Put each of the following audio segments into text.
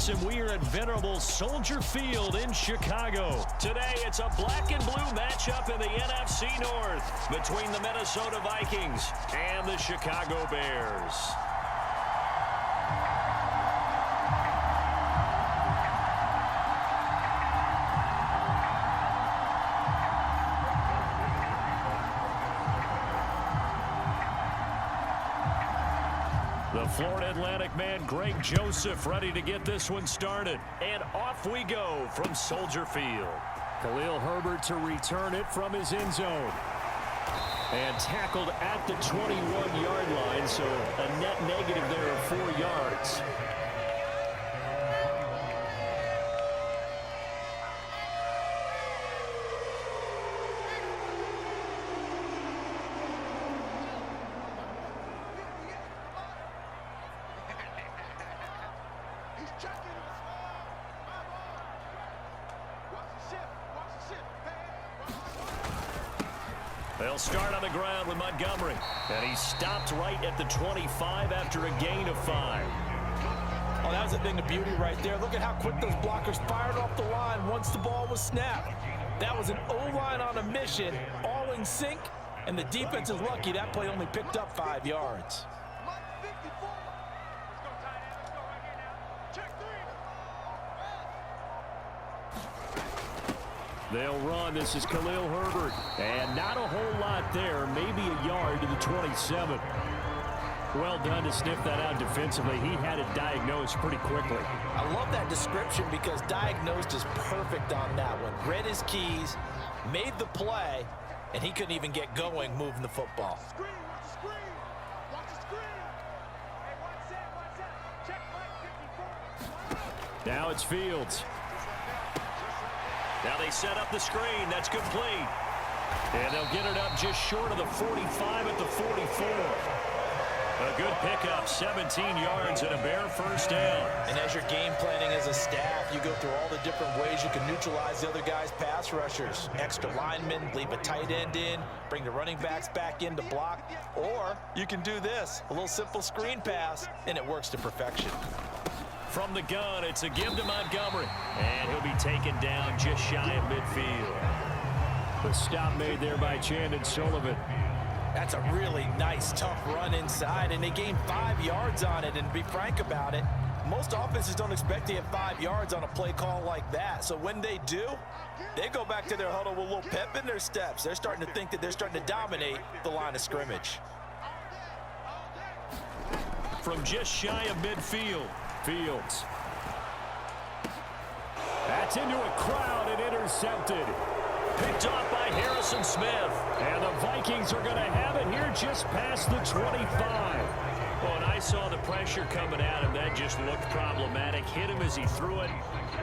Dallas, and we are at venerable Soldier Field in Chicago. Today, it's a black and blue matchup in the NFC North between the Minnesota Vikings and the Chicago Bears. The Florida Atlantic man, Greg Joseph, ready to get this one started. And off we go from Soldier Field. Khalil Herbert to return it from his end zone. And tackled at the 21-yard line, so a net negative there of 4 yards. They'll start on the ground with Montgomery. And he stopped right at the 25 after a gain of 5. Oh, that was a thing of beauty right there. Look at how quick those blockers fired off the line once the ball was snapped. That was an O-line on a mission, all in sync, and the defense is lucky that play only picked up 5 yards. They'll run. This is Khalil Herbert. And not a whole lot there. Maybe a yard to the 27. Well done to sniff that out defensively. He had it diagnosed pretty quickly. I love that description because diagnosed is perfect on that one. Read his keys, made the play, and he couldn't even get going moving the football. Now it's Fields. Now they set up the screen. That's complete. And they'll get it up just short of the 45 at the 44. A good pickup, 17 yards and a Bear first down. And as you're game planning as a staff, you go through all the different ways you can neutralize the other guy's pass rushers. Extra linemen, leave a tight end in, bring the running backs back in to block. Or you can do this, a little simple screen pass, and it works to perfection. From the gun, it's a give to Montgomery. And he'll be taken down just shy of midfield. The stop made there by Chandon Sullivan. That's a really nice, tough run inside, and they gained 5 yards on it. And to be frank about it, most offenses don't expect to get 5 yards on a play call like that. So when they do, they go back to their huddle with a little pep in their steps. They're starting to think that they're starting to dominate the line of scrimmage. From just shy of midfield, Fields. That's into a crowd and intercepted. Picked off by Harrison Smith. And the Vikings are going to have it here just past the 25. Well, and I saw the pressure coming at him. That just looked problematic. Hit him as he threw it,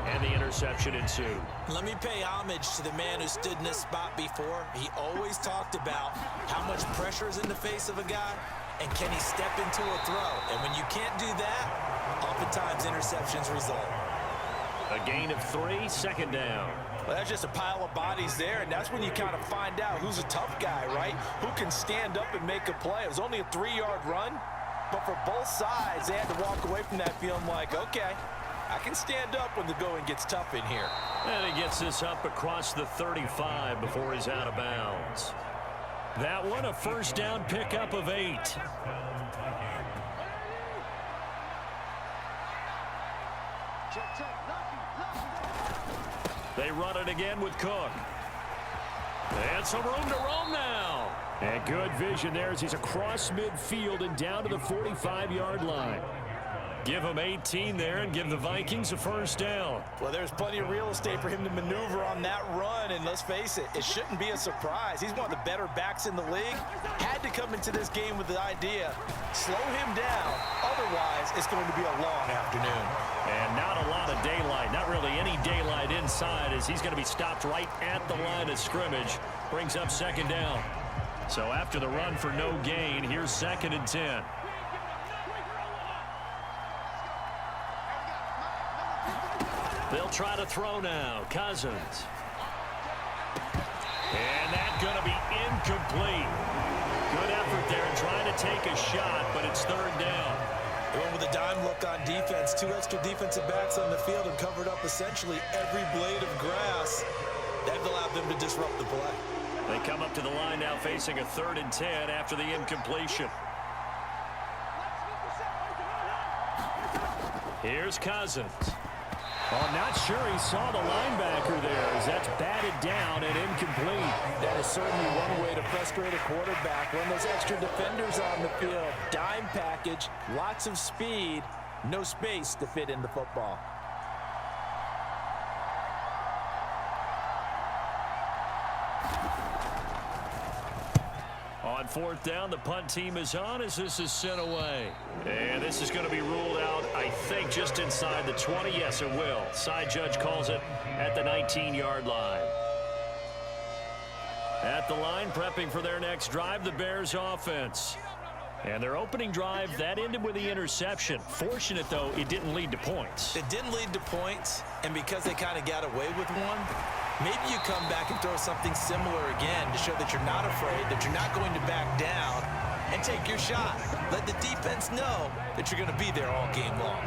and the interception ensued. Let me pay homage to the man who stood in this spot before. He always talked about how much pressure is in the face of a guy, and can he step into a throw. And when you can't do that, oftentimes interceptions result. A gain of 3, second down. Well, that's just a pile of bodies there, and that's when you kind of find out who's a tough guy, right? Who can stand up and make a play. It was only a 3-yard run, but for both sides, they had to walk away from that feeling like, okay, I can stand up when the going gets tough in here. And he gets this up across the 35 before he's out of bounds. That one, a first down pickup of 8. They run it again with Cook. And some room to roam now. And good vision there as he's across midfield and down to the 45-yard line. Give him 18 there and give the Vikings a first down. Well, there's plenty of real estate for him to maneuver on that run, and let's face it, it shouldn't be a surprise. He's one of the better backs in the league. Had to come into this game with the idea, slow him down, otherwise it's going to be a long afternoon. And not a lot of daylight, not really any daylight inside, as he's going to be stopped right at the line of scrimmage. Brings up second down. So after the run for no gain, here's 2nd and 10. They'll try to throw now. Cousins. And that's going to be incomplete. Good effort there in trying to take a shot, but it's 3rd down. They went with a dime look on defense. 2 extra defensive backs on the field and covered up essentially every blade of grass. That allowed them to disrupt the play. They come up to the line now facing a 3rd and 10 after the incompletion. Here's Cousins. Oh, not sure he saw the linebacker there as that's batted down and incomplete. That is certainly one way to frustrate a quarterback. When those extra defenders on the field, dime package, lots of speed, no space to fit in the football. On 4th down, the punt team is on as this is sent away. And this is going to be ruled out, I think, just inside the 20. Yes, it will. Side judge calls it at the 19-yard line. At the line, prepping for their next drive, the Bears offense. And their opening drive, that ended with the interception. Fortunate, though, it didn't lead to points. It didn't lead to points, and because they kind of got away with one, maybe you come back and throw something similar again to show that you're not afraid, that you're not going to back down, and take your shot. Let the defense know that you're going to be there all game long.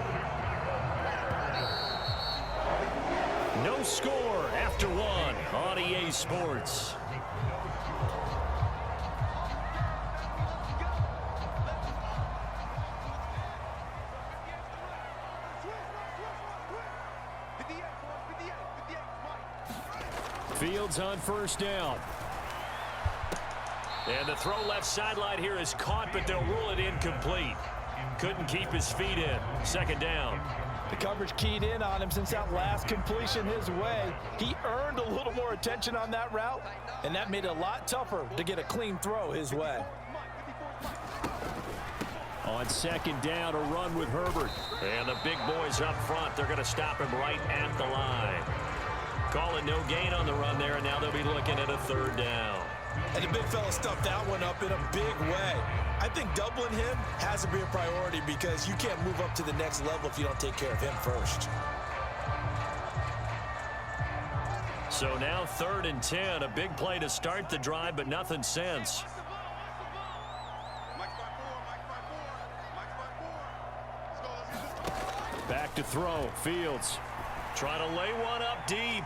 No score after 1 on EA Sports. Fields on 1st down. And the throw left sideline here is caught, but they'll rule it incomplete. Couldn't keep his feet in. 2nd down. The coverage keyed in on him since that last completion his way. He earned a little more attention on that route, and that made it a lot tougher to get a clean throw his way. On 2nd down, a run with Herbert. And the big boys up front, they're going to stop him right at the line. Call it no gain on the run there, and now they'll be looking at a 3rd down. And the big fella stuffed that one up in a big way. I think doubling him has to be a priority because you can't move up to the next level if you don't take care of him first. So now 3rd and 10, a big play to start the drive, but nothing since. Back to throw, Fields. Trying to lay one up deep.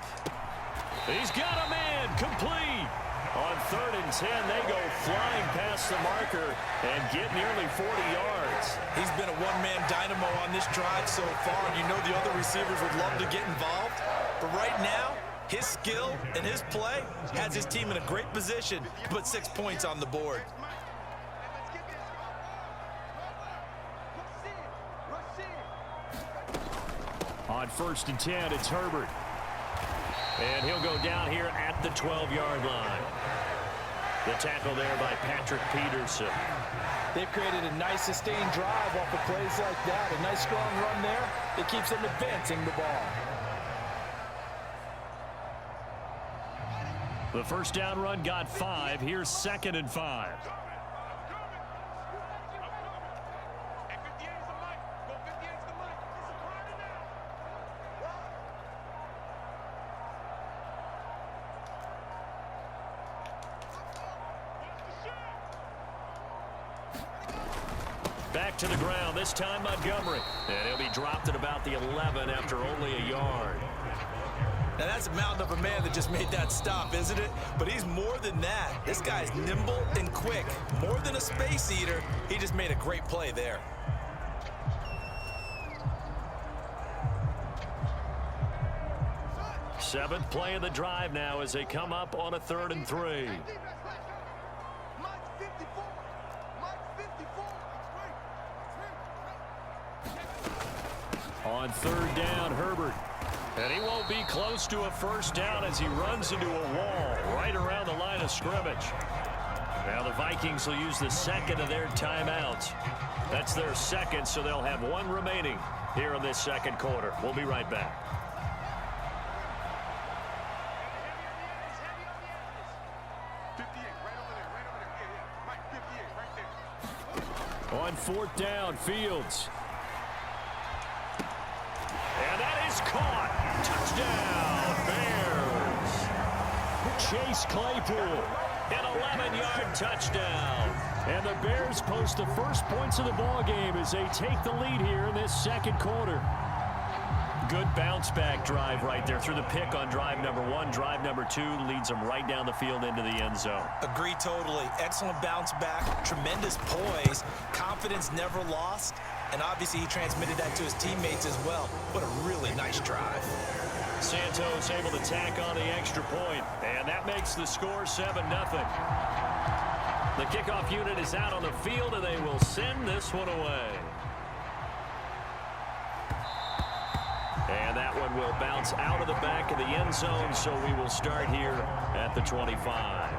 He's got a man, complete. On 3rd and 10, they go flying past the marker and get nearly 40 yards. He's been a one-man dynamo on this drive so far, and you know the other receivers would love to get involved. But right now, his skill and his play has his team in a great position to put 6 points on the board. On 1st and 10, it's Herbert. And he'll go down here at the 12-yard line. The tackle there by Patrick Peterson. They've created a nice sustained drive off of plays like that. A nice strong run there that keeps them advancing the ball. The 1st down run got 5. Here's 2nd and 5. Back to the ground, this time Montgomery. And he'll be dropped at about the 11 after only a yard. Now that's a mountain of a man that just made that stop, isn't it? But he's more than that. This guy's nimble and quick. More than a space eater, he just made a great play there. Seventh play of the drive now as they come up on a 3rd and 3. On 3rd down, Herbert. And he won't be close to a 1st down as he runs into a wall right around the line of scrimmage. Now the Vikings will use the 2nd of their timeouts. That's their 2nd, so they'll have 1 remaining here in this 2nd quarter. We'll be right back. On 4th down, Fields. And that is caught. Touchdown, Bears. Chase Claypool, an 11-yard touchdown. And the Bears post the first points of the ball game as they take the lead here in this second quarter. Good bounce-back drive right there through the pick on drive number 1. Drive number 2 leads them right down the field into the end zone. Agree totally. Excellent bounce back, tremendous poise, confidence never lost, and obviously he transmitted that to his teammates as well. What a really nice drive. Santos able to tack on the extra point, and that makes the score 7-0. The kickoff unit is out on the field, and they will send this one away. And that one will bounce out of the back of the end zone, so we will start here at the 25.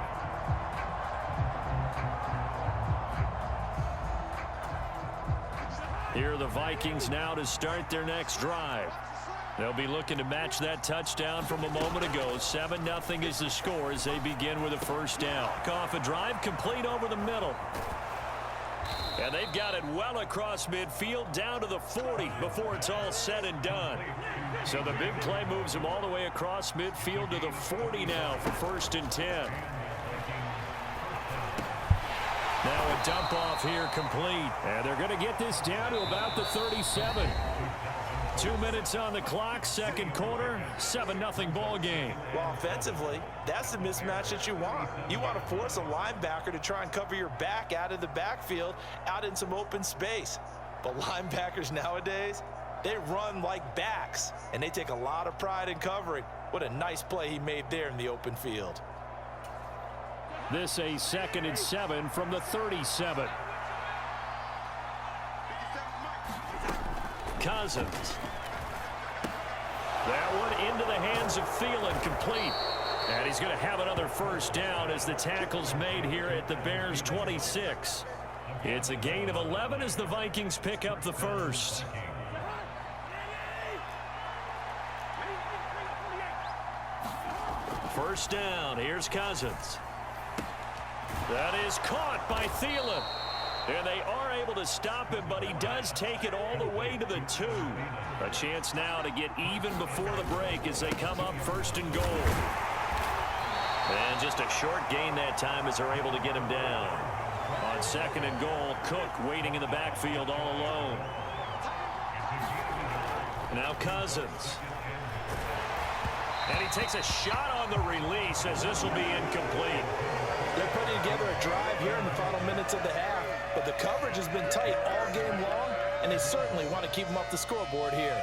Here are the Vikings now to start their next drive. They'll be looking to match that touchdown from a moment ago. 7-0 is the score as they begin with a first down. Off a drive complete over the middle. And they've got it well across midfield down to the 40 before it's all said and done. So the big play moves them all the way across midfield to the 40 now for 1st and 10. Now a dump off here complete. And they're going to get this down to about the 37. 2 minutes on the clock, second quarter, 7-0 ball game. Well, offensively, that's the mismatch that you want. You want to force a linebacker to try and cover your back out of the backfield, out in some open space. But linebackers nowadays, they run like backs, and they take a lot of pride in covering. What a nice play he made there in the open field. This a 2nd and 7 from the 37. Cousins. That one into the hands of Thielen, complete. And he's going to have another first down as the tackle's made here at the Bears' 26. It's a gain of 11 as the Vikings pick up the first. First down, here's Cousins. That is caught by Thielen. And they are able to stop him, but he does take it all the way to the 2. A chance now to get even before the break as they come up 1st and goal. And just a short gain that time as they're able to get him down. On 2nd and goal, Cook waiting in the backfield all alone. Now Cousins. And he takes a shot on the release as this will be incomplete. They're putting together a drive here in the final minutes of the half, but the coverage has been tight all game long, and they certainly want to keep them off the scoreboard here.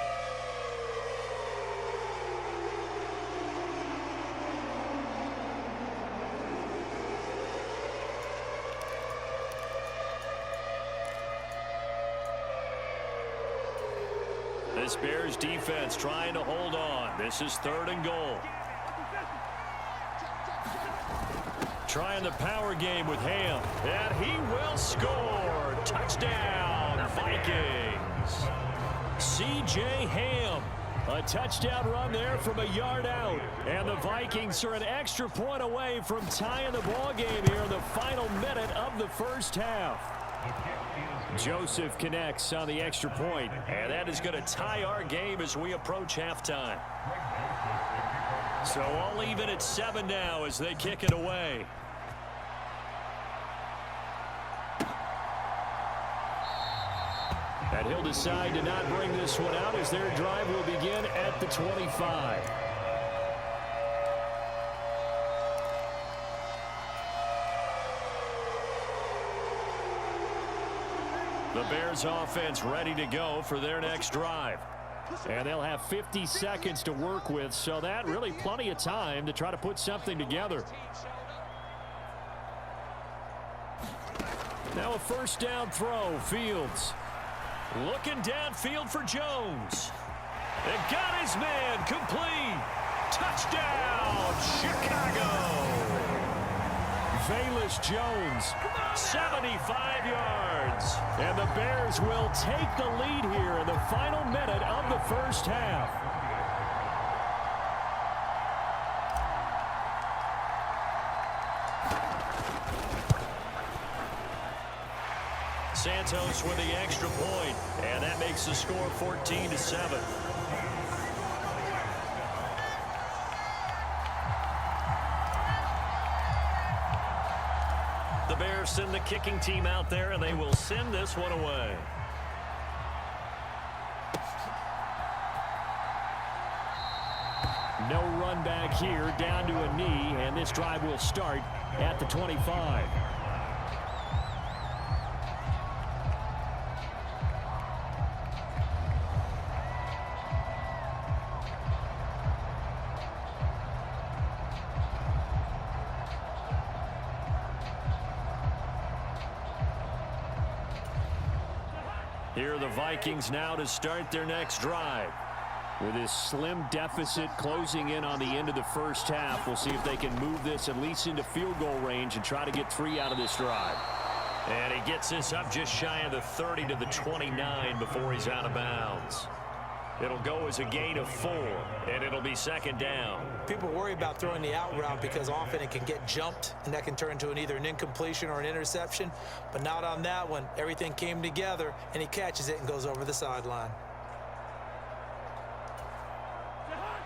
This Bears defense trying to hold on. This is 3rd and goal. Trying the power game with Ham. And he will score. Touchdown, Vikings. C.J. Ham. A touchdown run there from a yard out. And the Vikings are an extra point away from tying the ball game here in the final minute of the first half. Joseph connects on the extra point. And that is going to tie our game as we approach halftime. So all even at 7 now as they kick it away. And he'll decide to not bring this one out as their drive will begin at the 25. The Bears offense ready to go for their next drive. And they'll have 50 seconds to work with, so that really plenty of time to try to put something together. Now a first down throw, Fields. Looking downfield for Jones. And got his man, complete. Touchdown, Chicago. Velus Jones, 75 yards. And the Bears will take the lead here in the final minute of the first half. Santos with the extra point, and that makes the score 14-7. The Bears send the kicking team out there, and they will send this one away. No run back here, down to a knee, and this drive will start at the 25. Here are the Vikings now to start their next drive. With this slim deficit closing in on the end of the first half, we'll see if they can move this at least into field goal range and try to get 3 out of this drive. And he gets this up just shy of the 30 to the 29 before he's out of bounds. It'll go as a gain of 4, and it'll be second down. People worry about throwing the out route because often it can get jumped, and that can turn into either an incompletion or an interception. But not on that one. Everything came together, and he catches it and goes over the sideline.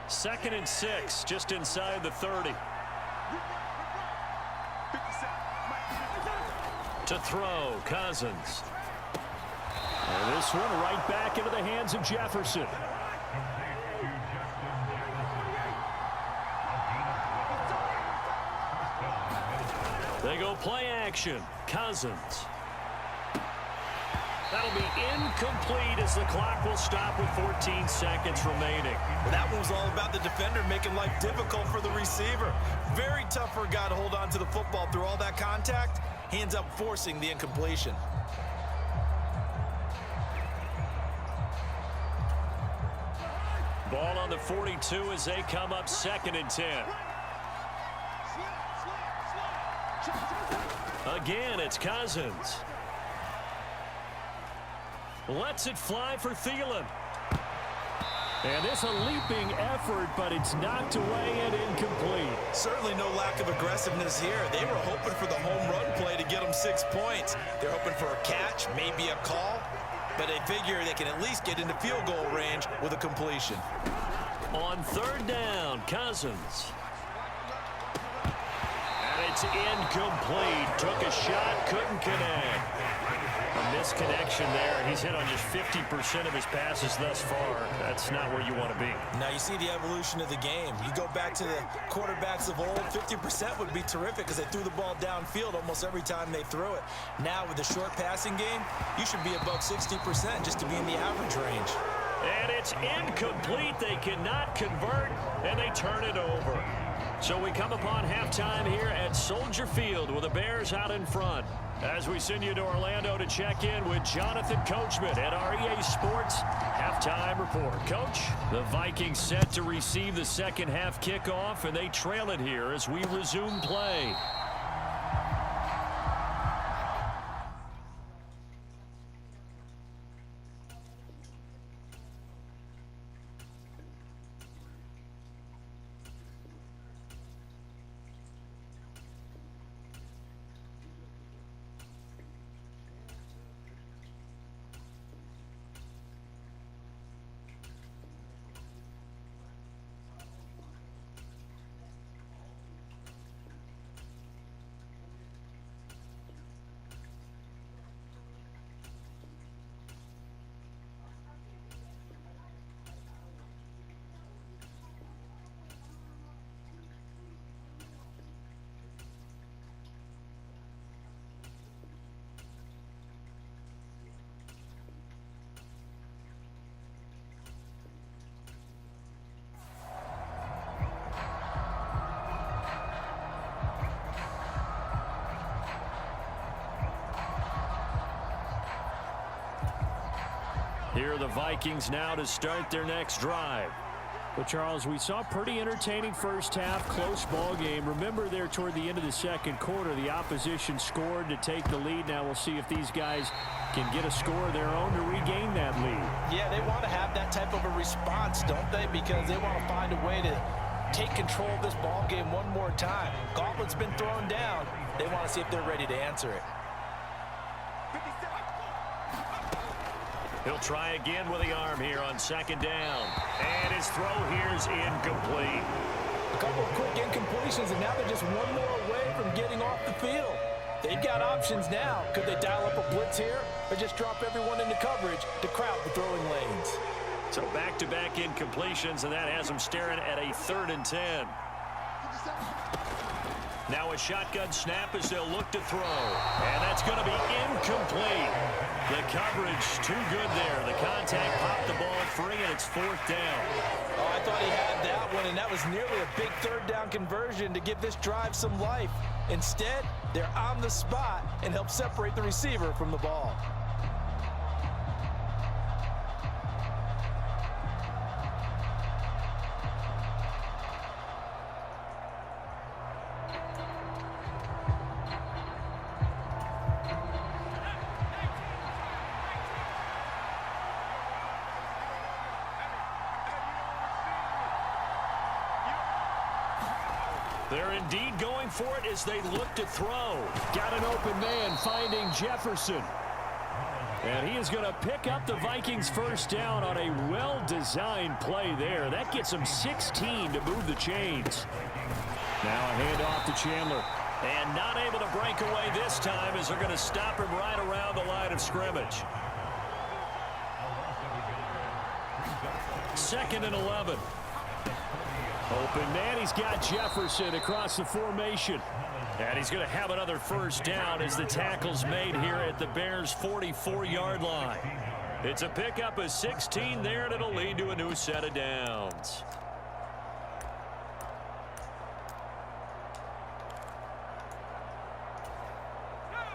2nd and 6, just inside the 30. To throw, Cousins. And this one right back into the hands of Jefferson. They go play action. Cousins. That'll be incomplete as the clock will stop with 14 seconds remaining. Well, that one was all about the defender making life difficult for the receiver. Very tough for a guy to hold on to the football through all that contact. He ends up forcing the incompletion. Ball on the 42 as they come up 2nd and 10. Again, it's Cousins. Lets it fly for Thielen. And this a leaping effort, but it's knocked away and incomplete. Certainly no lack of aggressiveness here. They were hoping for the home run play to get them 6 points. They're hoping for a catch, maybe a call, but they figure they can at least get into field goal range with a completion. On 3rd down, Cousins. And it's incomplete. Took a shot, couldn't connect. A misconnection there. He's hit on just 50% of his passes thus far. That's not where you want to be. Now you see the evolution of the game. You go back to the quarterbacks of old, 50% would be terrific because they threw the ball downfield almost every time they threw it. Now with the short passing game, you should be above 60% just to be in the average range. And it's incomplete. They cannot convert, and they turn it over. So we come upon halftime here at Soldier Field with the Bears out in front. As we send you to Orlando to check in with Jonathan Coachman at our EA Sports Halftime Report. Coach, the Vikings set to receive the second half kickoff, and they trail it here as we resume play. Here are the Vikings now to start their next drive. Well, Charles, we saw a pretty entertaining first half, close ball game. Remember there toward the end of the second quarter, the opposition scored to take the lead. Now we'll see if these guys can get a score of their own to regain that lead. Yeah, they want to have that type of a response, don't they? Because they want to find a way to take control of this ball game one more time. Gauntlet's been thrown down. They want to see if they're ready to answer it. He'll try again with the arm here on 2nd down. And his throw here's incomplete. A couple of quick incompletions, and now they're just one more away from getting off the field. They've got options now. Could they dial up a blitz here or just drop everyone into coverage to crowd the throwing lanes? So back-to-back incompletions, and that has them staring at a 3rd and 10. Now a shotgun snap as they'll look to throw. And that's going to be incomplete. The coverage too good there. The contact popped the ball free, and it's 4th down. Oh, I thought he had that one, and that was nearly a big 3rd down conversion to give this drive some life. Instead, they're on the spot and help separate the receiver from the ball. They're indeed going for it as they look to throw. Got an open man finding Jefferson. And he is going to pick up the Vikings' 1st down on a well-designed play there. That gets them 16 to move the chains. Now a handoff to Chandler. And not able to break away this time as they're going to stop him right around the line of scrimmage. 2nd and 11. Open man, he's got Jefferson across the formation. And he's going to have another 1st down as the tackle's made here at the Bears' 44-yard line. It's a pickup of 16 there, and it'll lead to a new set of downs.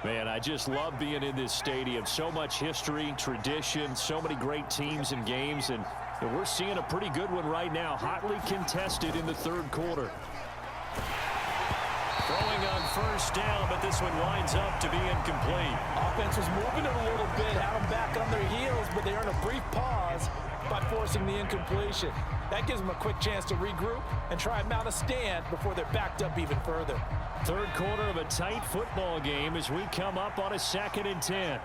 Man, I just love being in this stadium. So much history, tradition, so many great teams and games, and we're seeing a pretty good one right now, hotly contested in the 3rd quarter. Throwing on 1st down, but this one winds up to be incomplete. Offense was moving it a little bit, had them back on their heels, but they earn a brief pause by forcing the incompletion. That gives them a quick chance to regroup and try and mount a stand before they're backed up even further. 3rd quarter of a tight football game as we come up on a 2nd and 10.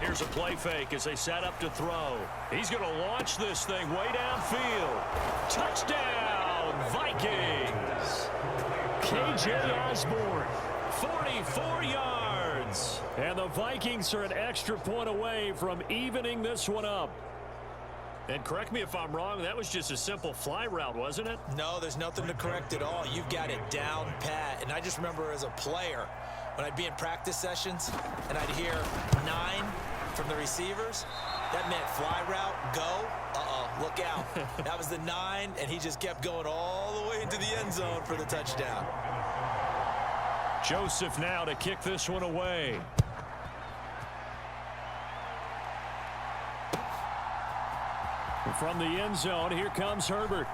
Here's a play fake as they set up to throw. He's going to launch this thing way downfield. Touchdown, Vikings! K.J. Osborne, 44 yards. And the Vikings are an extra point away from evening this one up. And correct me if I'm wrong, that was just a simple fly route, wasn't it? No, there's nothing to correct at all. You've got it down pat. And I just remember as a player, when I'd be in practice sessions and I'd hear 9 from the receivers, that meant fly route, go, look out. That was the 9, and he just kept going all the way into the end zone for the touchdown. Joseph now to kick this one away. From the end zone, here comes Herbert.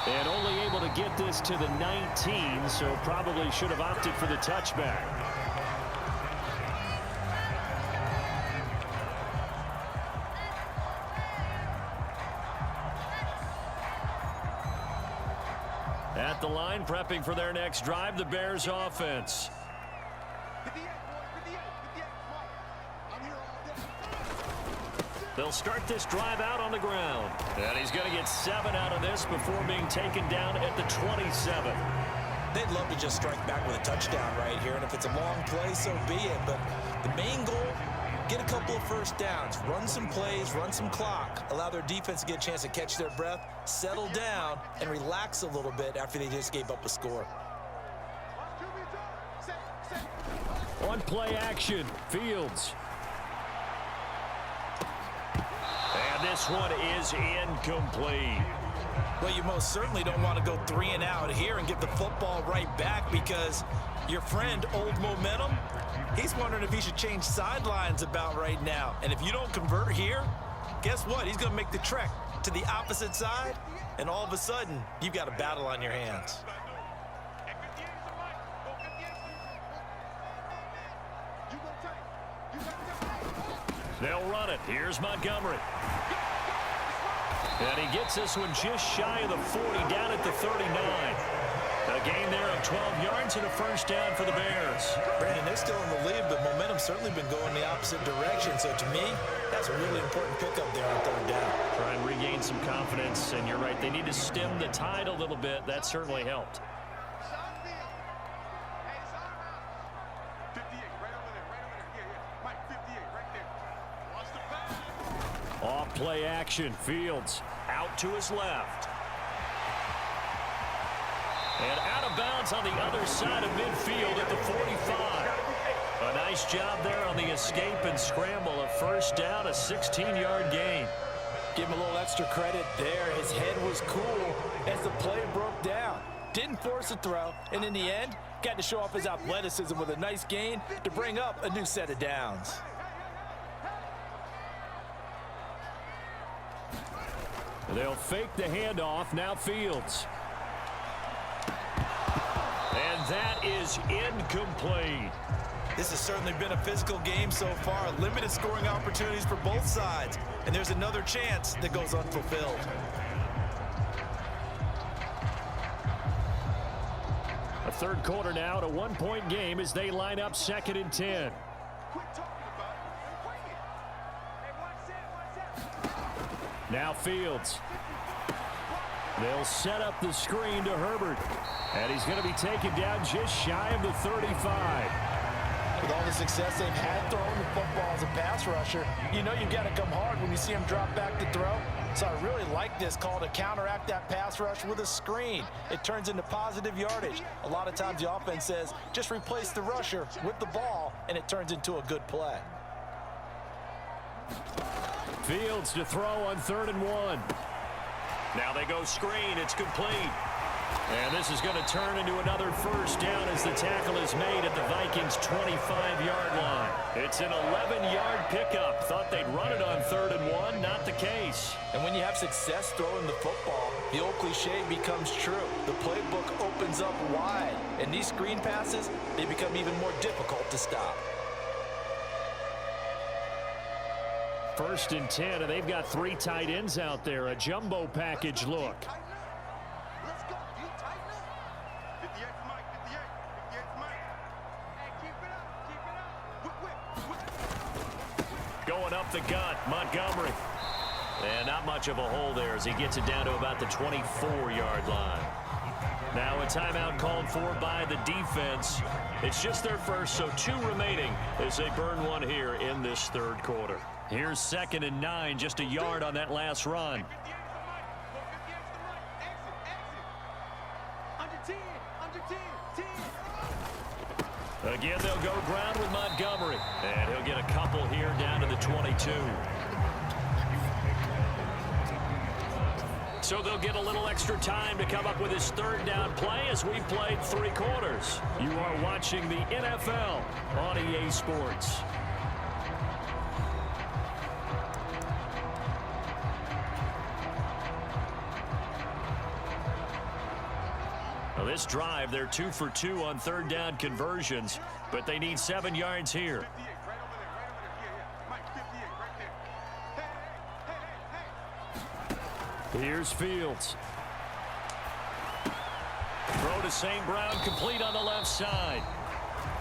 And only able to get this to the 19, so probably should have opted for the touchback. At the line, prepping for their next drive, the Bears offense. They'll start this drive out on the ground. And he's going to get 7 out of this before being taken down at the 27. They'd love to just strike back with a touchdown right here, and if it's a long play, so be it. But the main goal, get a couple of 1st downs, run some plays, run some clock, allow their defense to get a chance to catch their breath, settle down, and relax a little bit after they just gave up a score. On play action, Fields. And this one is incomplete. Well, you most certainly don't want to go 3 and out here and get the football right back, because your friend, Old Momentum, he's wondering if he should change sidelines about right now. And if you don't convert here, guess what? He's going to make the trek to the opposite side, and all of a sudden, you've got a battle on your hands. They'll run it. Here's Montgomery. And he gets this one just shy of the 40, down at the 39. A gain there of 12 yards and a first down for the Bears. Brandon, they're still in the lead, but momentum's certainly been going the opposite direction. So to me, that's a really important pickup there on third down. Try and regain some confidence, and you're right, they need to stem the tide a little bit. That certainly helped. Off play action, Fields out to his left. And out of bounds on the other side of midfield at the 45. A nice job there on the escape and scramble. A first down, a 16-yard gain. Give him a little extra credit there. His head was cool as the play broke down. Didn't force a throw, and in the end, got to show off his athleticism with a nice gain to bring up a new set of downs. They'll fake the handoff. Now Fields. And that is incomplete. This has certainly been a physical game so far. Limited scoring opportunities for both sides. And there's another chance that goes unfulfilled. A third quarter now, at a one-point game as they line up 2nd and 10. Now Fields. They'll set up the screen to Herbert. And he's going to be taken down just shy of the 35. With all the success they've had throwing the football as a pass rusher, you know you've got to come hard when you see him drop back to throw. So I really like this call to counteract that pass rush with a screen. It turns into positive yardage. A lot of times the offense says, just replace the rusher with the ball, and it turns into a good play. Fields to throw on 3rd and 1. Now they go screen. It's complete. And this is going to turn into another first down as the tackle is made at the Vikings' 25-yard line. It's an 11-yard pickup. Thought they'd run it on 3rd and 1. Not the case. And when you have success throwing the football, the old cliche becomes true. The playbook opens up wide. And these screen passes, they become even more difficult to stop. 1st and 10, and they've got 3 tight ends out there. A jumbo package look. Going up the gut, Montgomery. And not much of a hole there as he gets it down to about the 24-yard line. Now a timeout called for by the defense. It's just their first, so 2 remaining as they burn one here in this 3rd quarter. Here's 2nd and 9, just a yard on that last run. Again, they'll go ground with Montgomery. And he'll get a couple here down to the 22. So they'll get a little extra time to come up with his 3rd down play as we've played 3 quarters. You are watching the NFL on EA Sports. Well, this drive, they're 2 for 2 on 3rd down conversions, but they need 7 yards here. Here's Fields. Throw to St. Brown, complete on the left side.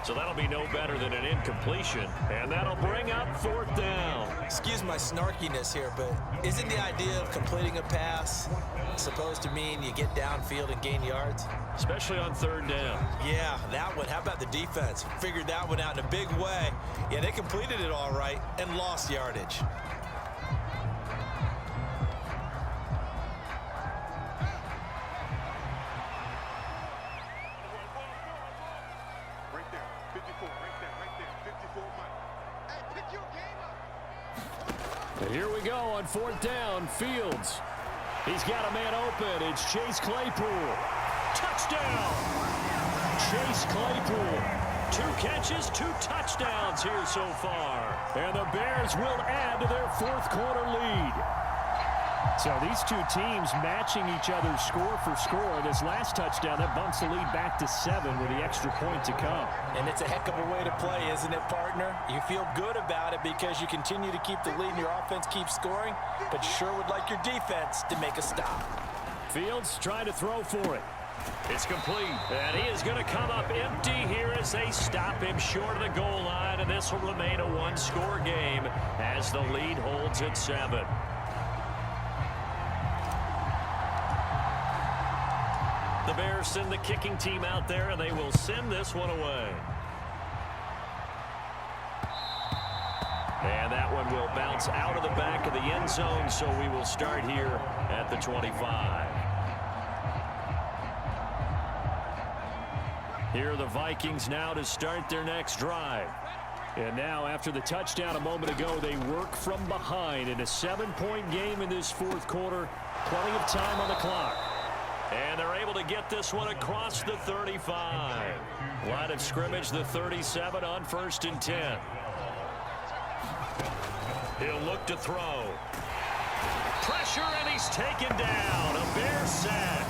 So that'll be no better than an incompletion, and that'll bring up 4th down. Excuse my snarkiness here, but isn't the idea of completing a pass supposed to mean you get downfield and gain yards? Especially on 3rd down. Yeah, that one. How about the defense? Figured that one out in a big way. Yeah, they completed it all right and lost yardage. Here we go on 4th down. Fields. He's got a man open. It's Chase Claypool. Touchdown! Chase Claypool. 2 catches, 2 touchdowns here so far. And the Bears will add to their 4th quarter lead. So these 2 teams matching each other's score for score. This last touchdown, that bumps the lead back to 7 with the extra point to come. And it's a heck of a way to play, isn't it, partner? You feel good about it because you continue to keep the lead and your offense keeps scoring, but you sure would like your defense to make a stop. Fields trying to throw for it. It's complete, and he is going to come up empty here as they stop him short of the goal line, and this will remain a one-score game as the lead holds at 7. The Bears send the kicking team out there, and they will send this one away. And that one will bounce out of the back of the end zone, so we will start here at the 25. Here are the Vikings now to start their next drive. And now, after the touchdown a moment ago, they work from behind in a 7-point game in this fourth quarter. Plenty of time on the clock. And they're able to get this one across the 35. Line of scrimmage, the 37 on 1st and 10. He'll look to throw. Pressure, and he's taken down. A Bear sack.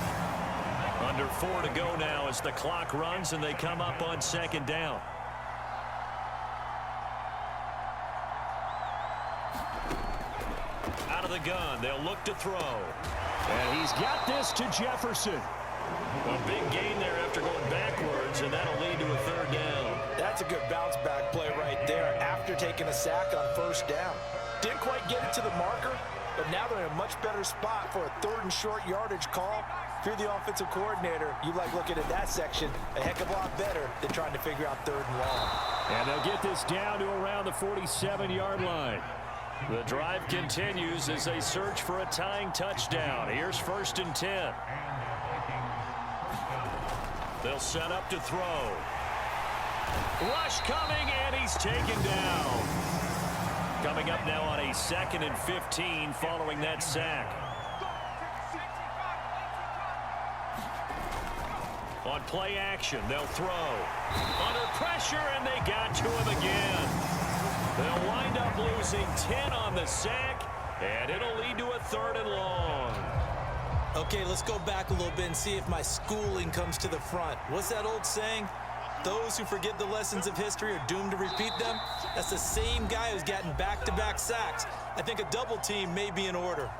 Under 4 to go now as the clock runs, and they come up on 2nd down. Out of the gun, they'll look to throw. And he's got this to Jefferson. A big gain there after going backwards, and that'll lead to a 3rd down. That's a good bounce back play right there after taking a sack on 1st down. Didn't quite get it to the marker, but now they're in a much better spot for a 3rd and short yardage call. If you're the offensive coordinator, you like looking at that section a heck of a lot better than trying to figure out 3rd and long. And they'll get this down to around the 47-yard line. The drive continues as they search for a tying touchdown. Here's 1st and 10. They'll set up to throw. Rush coming, and he's taken down. Coming up now on a 2nd and 15 following that sack. On play action, they'll throw. Under pressure, and they got to him again. They'll wind up losing 10 on the sack, and it'll lead to a 3rd and long. Okay, let's go back a little bit and see if my schooling comes to the front. What's that old saying? Those who forget the lessons of history are doomed to repeat them. That's the same guy who's gotten back-to-back sacks. I think a double team may be in order.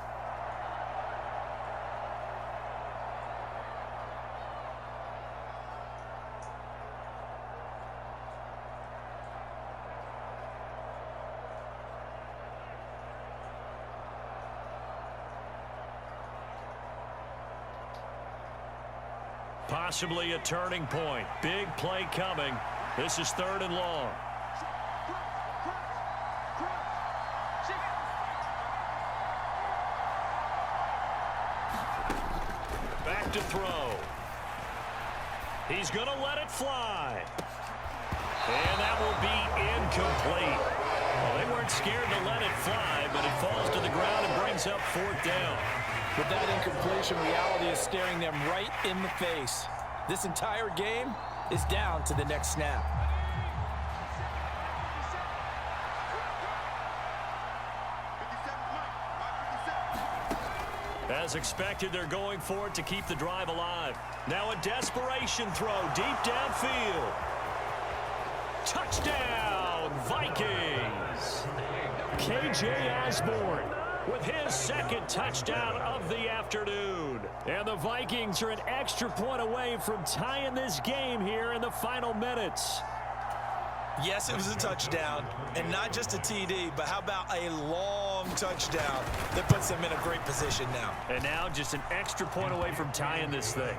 Possibly a turning point. Big play coming. This is 3rd and long. Back to throw. He's going to let it fly. And that will be incomplete. Well, they weren't scared to let it fly, but it falls to the ground and brings up 4th down. But that incompletion, reality is staring them right in the face. This entire game is down to the next snap. As expected, they're going for it to keep the drive alive. Now a desperation throw deep downfield. Touchdown, Vikings! K.J. Osborne with his 2nd touchdown of the afternoon. And the Vikings are an extra point away from tying this game here in the final minutes. Yes, it was a touchdown, and not just a TD, but how about a long touchdown that puts them in a great position now. And now just an extra point away from tying this thing.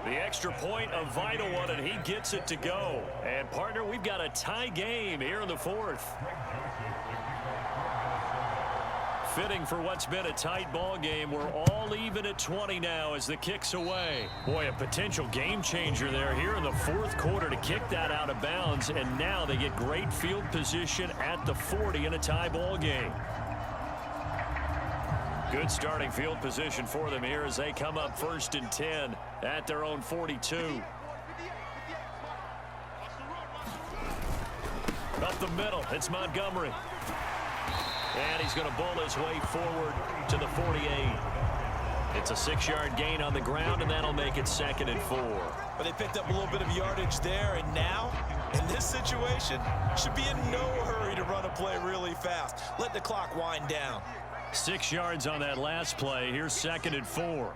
The extra point, a vital one, and he gets it to go. And, partner, we've got a tie game here in the 4th. Fitting for what's been a tight ball game. We're all even at 20 now as the kick's away. Boy, a potential game changer there here in the 4th quarter to kick that out of bounds, and now they get great field position at the 40 in a tie ball game. Good starting field position for them here as they come up 1st and 10 at their own 42. Up the middle, it's Montgomery. And he's going to bowl his way forward to the 48. It's a 6-yard gain on the ground, and that'll make it 2nd and 4. But they picked up a little bit of yardage there, and now, in this situation, should be in no hurry to run a play really fast. Let the clock wind down. 6 yards on that last play. Here's 2nd and 4.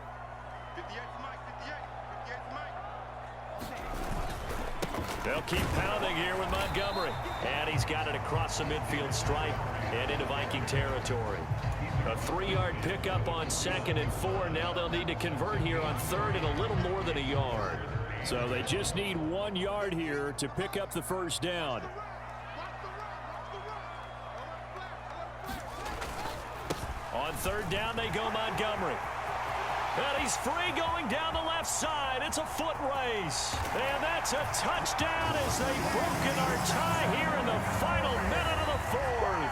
They'll keep pounding here with Montgomery. And he's got it across the midfield stripe and into Viking territory. A 3-yard pickup on 2nd and 4. Now they'll need to convert here on 3rd and a little more than a yard. So they just need 1 yard here to pick up the first down. On 3rd down they go Montgomery. And he's free going down the left side. It's a foot race. And that's a touchdown as they've broken our tie here in the final minute of the 4th.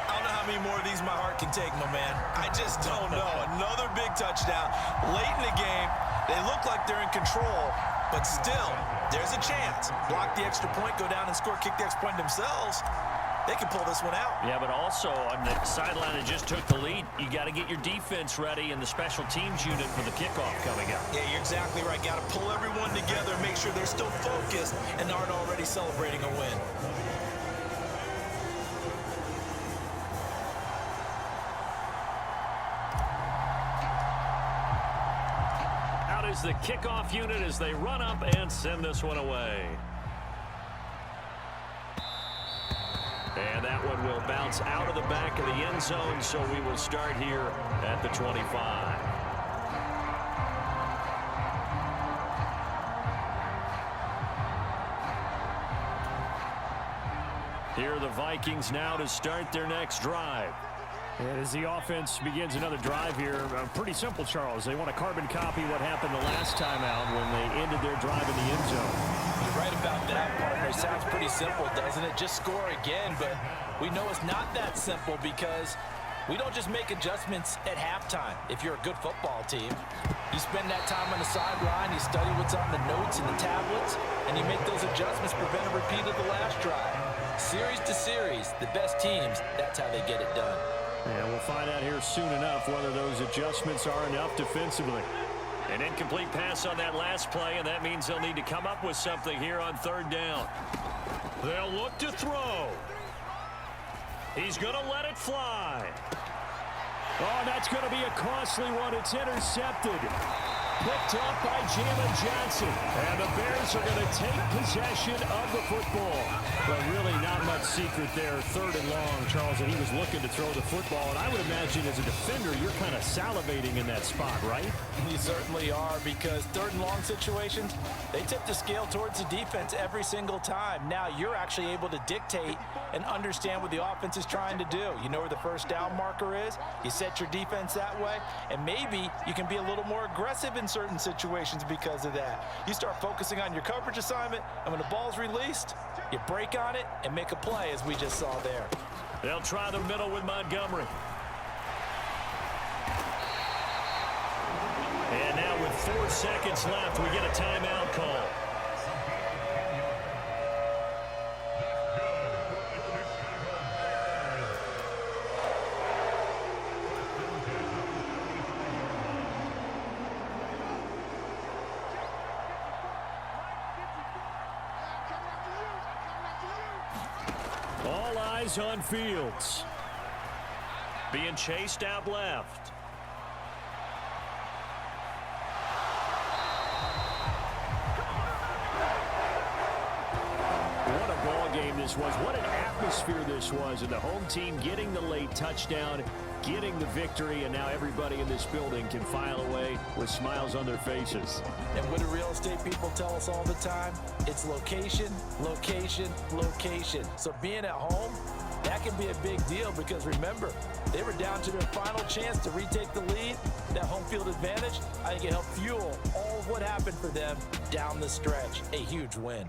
I don't know how many more of these my heart can take, my man. I just don't know. Another big touchdown. Late in the game, they look like they're in control, but still, there's a chance. Block the extra point, go down and score, kick the extra point themselves. They can pull this one out. Yeah, but also on the sideline that just took the lead, you got to get your defense ready and the special teams unit for the kickoff coming up. Yeah, you're exactly right. Got to pull everyone together, make sure they're still focused and aren't already celebrating a win. Out is the kickoff unit as they run up and send this one away. And that one will bounce out of the back of the end zone, so we will start here at the 25. Here are the Vikings now to start their next drive. And as the offense begins another drive here, pretty simple, Charles. They want to carbon copy what happened the last time out when they ended their drive in the end zone. You're right about that, partner. Sounds pretty simple, doesn't it? Just score again, but we know it's not that simple because we don't just make adjustments at halftime. If you're a good football team, you spend that time on the sideline, you study what's on the notes and the tablets, and you make those adjustments, prevent a repeat of the last drive. Series to series, the best teams, that's how they get it done. And we'll find out here soon enough whether those adjustments are enough defensively. An incomplete pass on that last play, and that means they'll need to come up with something here on 3rd down. They'll look to throw. He's going to let it fly. Oh, that's going to be a costly one. It's intercepted. Picked up by Jalen Johnson. And the Bears are going to take possession of the football. But really not much secret there. 3rd and long, Charles, and he was looking to throw the football. And I would imagine as a defender, you're kind of salivating in that spot, right? You certainly are, because 3rd and long situations, they tip the scale towards the defense every single time. Now you're actually able to dictate and understand what the offense is trying to do. You know where the first down marker is. You set your defense that way, and maybe you can be a little more aggressive in certain situations because of that. You start focusing on your coverage assignment, and when the ball's released, you break on it and make a play, as we just saw there. They'll try the middle with Montgomery. And now with 4 seconds left, we get a timeout call. All eyes on Fields. Being chased out left. What a ball game this was. What an atmosphere this was. And the home team getting the late touchdown, getting the victory, and now everybody in this building can file away with smiles on their faces. And what do real estate people tell us all the time? It's location, location, location. So being at home, that can be a big deal because remember, they were down to their final chance to retake the lead. That home field advantage, I think it helped fuel all of what happened for them down the stretch. A huge win.